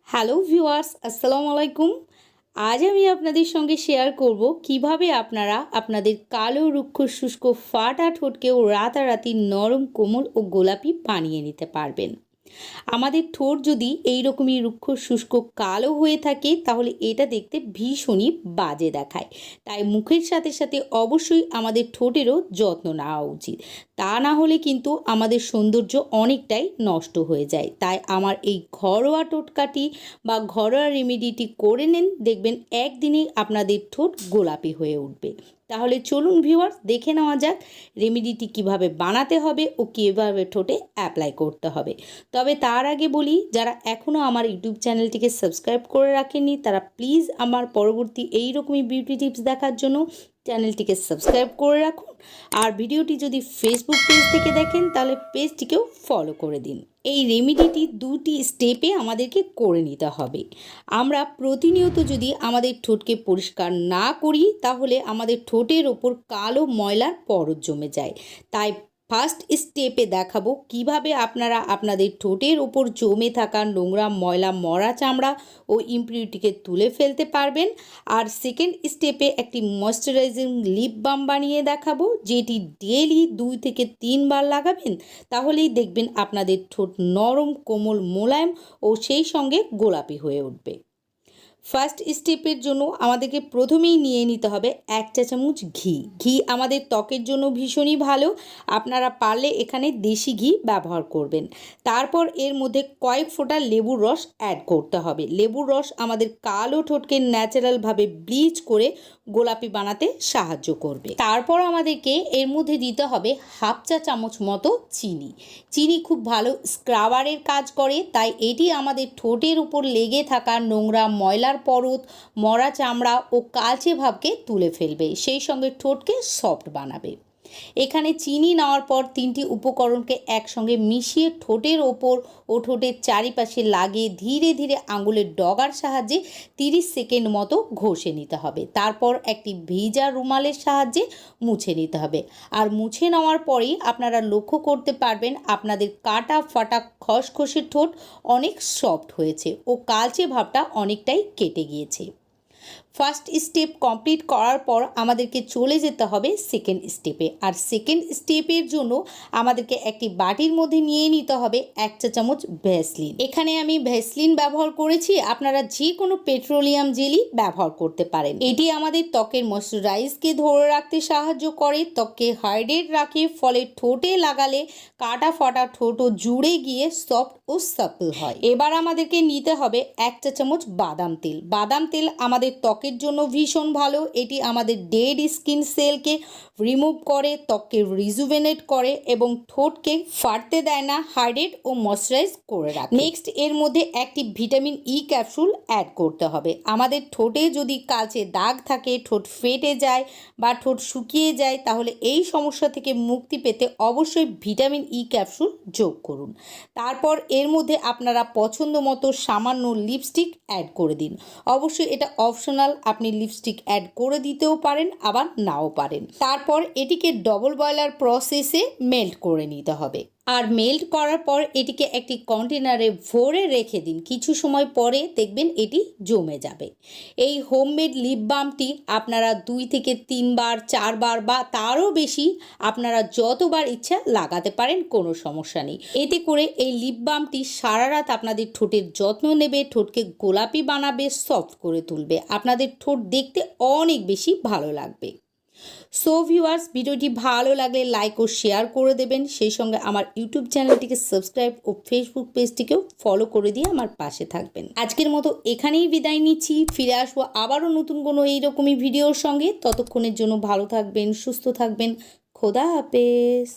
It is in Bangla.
হ্যালো ভিউয়ার্স, আসসালামু আলাইকুম। আজ আমি আপনাদের সঙ্গে শেয়ার করব কিভাবে আপনারা আপনাদের কালো রুক্ষ শুষ্ক ফাটা ঠোঁটকেও রাতারাতি নরম কোমল ও গোলাপি বানিয়ে নিতে পারবেন। আমাদের ঠোঁট যদি এইরকমই রুক্ষ শুষ্ক কালো হয়ে থাকে তাহলে এটা দেখতে ভীষণই বাজে দেখায়। তাই মুখের সাথে সাথে অবশ্যই আমাদের ঠোঁটেরও যত্ন নেওয়া উচিত। তা না হলে কিন্তু আমাদের সৌন্দর্য অনেকটাই নষ্ট হয়ে যায়। তাই আমার এই ঘরোয়া টোটকাটি বা ঘরোয়া রেমেডিটি করে নিন, দেখবেন একদিনেই আপনাদের ঠোঁট গোলাপি হয়ে উঠবে। তাহলে চলুন ভিউয়ার্স, দেখে নেওয়া যাক রেমেডিটি কিভাবে বানাতে হবে ও কীভাবে ঠোঁটে অ্যাপ্লাই করতে হবে। তবে তার আগে বলি, যারা এখনও আমার ইউটিউব চ্যানেলটিকে সাবস্ক্রাইব করে রাখেননি তারা প্লিজ আমার পরবর্তী এইরকমই বিউটি টিপস দেখার জন্য চ্যানেলটিকে সাবস্ক্রাইব করে রাখুন। আর ভিডিওটি যদি ফেসবুক পেজ থেকে দেখেন তাহলে পেজটিকেও ফলো করে দিন। এই রেমেডিটি দুটি স্টেপে আমাদেরকে করে নিতে হবে। আমরা প্রতিনিয়ত যদি আমাদের ঠোঁটকে পরিষ্কার না করি তাহলে আমাদের ঠোঁটের ওপর কালো ময়লার পরত জমে যায়। তাই ফার্স্ট স্টেপে দেখাবো কিভাবে আপনারা আপনাদের ঠোঁটের ওপর জমে থাকা নোংরা ময়লা মরা চামড়া ও ইমপিউরিটিকে তুলে ফেলতে পারবেন। আর সেকেন্ড স্টেপে একটি ময়শ্চারাইজিং লিপ বাম বানিয়ে দেখাবো, যেটি ডেইলি 2 থেকে 3 বার লাগাবেন। তাহলেই দেখবেন আপনাদের ঠোঁট নরম কোমল মোলায়েম ও সেই সঙ্গে গোলাপি হয়ে উঠবে। ফার্স্ট স্টেপের জন্য আমাদেরকে প্রথমেই নিয়ে নিতে হবে 1 চা চামচ ঘি। ঘি আমাদের ত্বকের জন্য ভীষণই ভালো। আপনারা পারলে এখানে দেশি ঘি ব্যবহার করবেন। তারপর এর মধ্যে কয়েক ফোঁটা লেবুর রস অ্যাড করতে হবে। লেবুর রস আমাদের কালো ঠোঁটকে ন্যাচারালভাবে ব্লিচ করে গোলাপি বানাতে সাহায্য করবে। তারপর আমাদেরকে এর মধ্যে দিতে হবে 1/2 চা চামচ মতো চিনি। চিনি খুব ভালো স্ক্রাবারের কাজ করে, তাই এটি আমাদের ঠোঁটের উপর লেগে থাকা নোংরা ময়লার পরত, মরা চামড়া ও কালচে ভাবকে তুলে ফেলবে, সেই সঙ্গে ঠোঁটকে সফট বানাবে। এখানে চিনি নেওয়ার পর 3টি উপকরণকে একসঙ্গে মিশিয়ে ঠোঁটের ওপর ও ঠোঁটের চারিপাশে লাগিয়ে ধীরে ধীরে আঙুলের ডগার সাহায্যে 30 সেকেন্ড মতো ঘষে নিতে হবে। তারপর একটি ভিজা রুমালের সাহায্যে মুছে নিতে হবে। আর মুছে নেওয়ার পরেই আপনারা লক্ষ্য করতে পারবেন আপনাদের কাটা ফাটা খসখসে ঠোঁট অনেক সফট হয়েছে ও কালচে ভাবটা অনেকটাই কেটে গিয়েছে। ফার্স্ট স্টেপ কমপ্লিট করার পর আমাদেরকে চলে যেতে হবে সেকেন্ড স্টেপে। আর সেকেন্ড স্টেপের জন্য আমাদেরকে একটি বাটির মধ্যে নিয়ে নিতে হবে 1 চা চামচ ভ্যাসলিন। এখানে আমি ভ্যাসলিন ব্যবহার করেছি, আপনারা যে কোনো পেট্রোলিয়াম জেলি ব্যবহার করতে পারেন। এটি আমাদের ত্বকের ময়শ্চারাইজকে ধরে রাখতে সাহায্য করে, ত্বককে হাইড্রেট রাখে, ফলে ঠোঁটে লাগালে কাটা ফাটা ঠোঁটও জুড়ে গিয়ে সফট ও সাপল হয়। এবার আমাদেরকে নিতে হবে 1 চা চামচ বাদাম তেল। বাদাম তেল আমাদের ত্বকের জন্য ভীষণ ভালো। এটি আমাদের ডেড স্কিন সেলকে রিমুভ করে, ত্বককে রিজুভেনেট করে এবং ঠোঁটকে ফাটতে দেয় না, হাইড্রেট ও ময়শ্চারাইজ করে রাখে। নেক্সট এর মধ্যে একটি ভিটামিন ই ক্যাপসুল অ্যাড করতে হবে। আমাদের ঠোঁটে যদি কালচে দাগ থাকে, ঠোঁট ফেটে যায় বা ঠোঁট শুকিয়ে যায়, তাহলে এই সমস্যা থেকে মুক্তি পেতে অবশ্যই ভিটামিন ই ক্যাপসুল যোগ করুন। তারপর এর মধ্যে আপনারা পছন্দ মতো সামান্য লিপস্টিক অ্যাড করে দিন। অবশ্যই এটা অপশনাল, আপনি লিপস্টিক অ্যাড করে দিতেও পারেন আবার নাও পারেন। তারপর এটিকে ডবল বয়লার প্রসেসে মেল্ট করে নিতে হবে। আর মেল্ট করার পর এটিকে একটি কন্টেনারে ভরে রেখে দিন। কিছু সময় পরে দেখবেন এটি জমে যাবে। এই হোমমেড লিপ বামটি আপনারা 2 থেকে 3 বার 4 বার বা তারও বেশি আপনারা যতবার ইচ্ছা লাগাতে পারেন, কোনো সমস্যা নেই। এতে করে এই লিপ বামটি সারা রাত আপনাদের ঠোঁটের যত্ন নেবে, ঠোঁটকে গোলাপি বানাবে, সফট করে তুলবে, আপনাদের ঠোঁট দেখতে অনেক বেশি ভালো লাগবে। সো ভিউয়ার্স, ভিডিওটি ভালো লাগলে লাইক ও শেয়ার করে দেবেন, সেই সঙ্গে আমার ইউটিউব চ্যানেলটিকে সাবস্ক্রাইব ও ফেসবুক পেজটিকেও ফলো করে দিয়ে আমার পাশে থাকবেন। আজকের মতো এখানেই বিদায় নিচ্ছি, ফিরে আসবো আবারও নতুন কোনো এইরকমই ভিডিওর সঙ্গে। ততক্ষণের জন্য ভালো থাকবেন, সুস্থ থাকবেন, খোদা হাফেজ।